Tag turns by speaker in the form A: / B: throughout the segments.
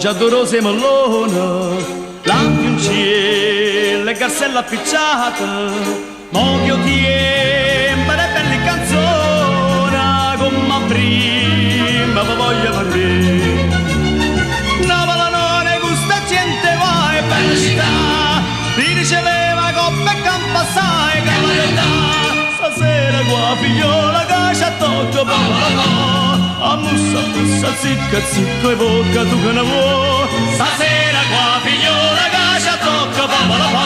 A: già dorose mellone, lampioncelle, le carselle appicciate, moglio tempo e belle canzoni, come prima vi voglio vedere. Napoli non è gusta gente va e bella città, ti riceveva coppe e campa assai, che la realtà, stasera qua figliola che ci tocca papà. Ammussa, zicca, zicco e bocca tu che ne vuoi. Stasera qua figliola che ci tocca papà la pa.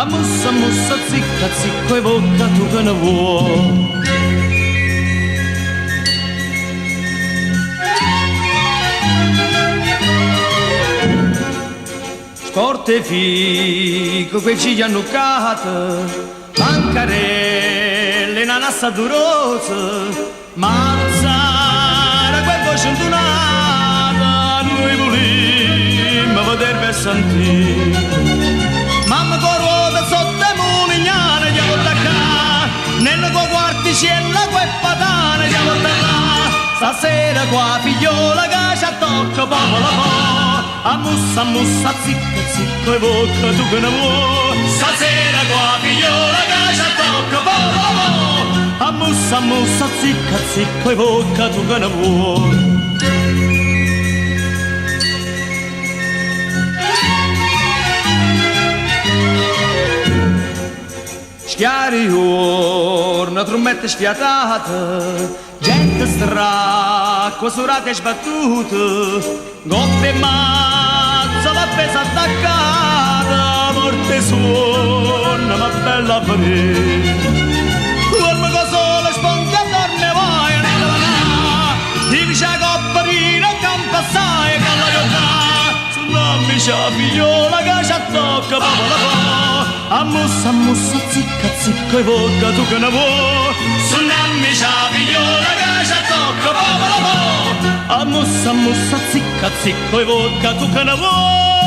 A: Ammussa, zicca, zicco e bocca tu che ne vuoi. Storte fico, quei cigli annuccate, bancarelle, nanassa durosa, mazzara, quel voce intonata, noi volimmo vedervi e sentire. Mamma con ruota sotto le mulignane, andiamo da cá, nella tua quarticella, quel patane, andiamo da là. Stasera qua figliola che ci tocca papà la pa. Ammussa, zicca, zicco e bocca tu che ne vuoi. Stasera qua figliola che ci tocca papà la pa. Ammussa, zicca, zicco e bocca tu che ne vuoi. Schiari urna, trombette sfiatate, gente stracqua, surate sbattute, goppe e mazza, la pesa attaccata, morte suona, ma bella a vedere. Dorme con sole, sponda, dorme vai, nella là, ti dice coppa di non campa assai, che la realtà, sull'ammi c'ha figliola che ci tocca papà la fa. Ammussa, zicca, zicco e bocca tu che ne vuoi. Sull'ammi c'ha figliola che ci tocca papà la fa. Ammussa, zicca, zicco e bocca tu che ne vuoi.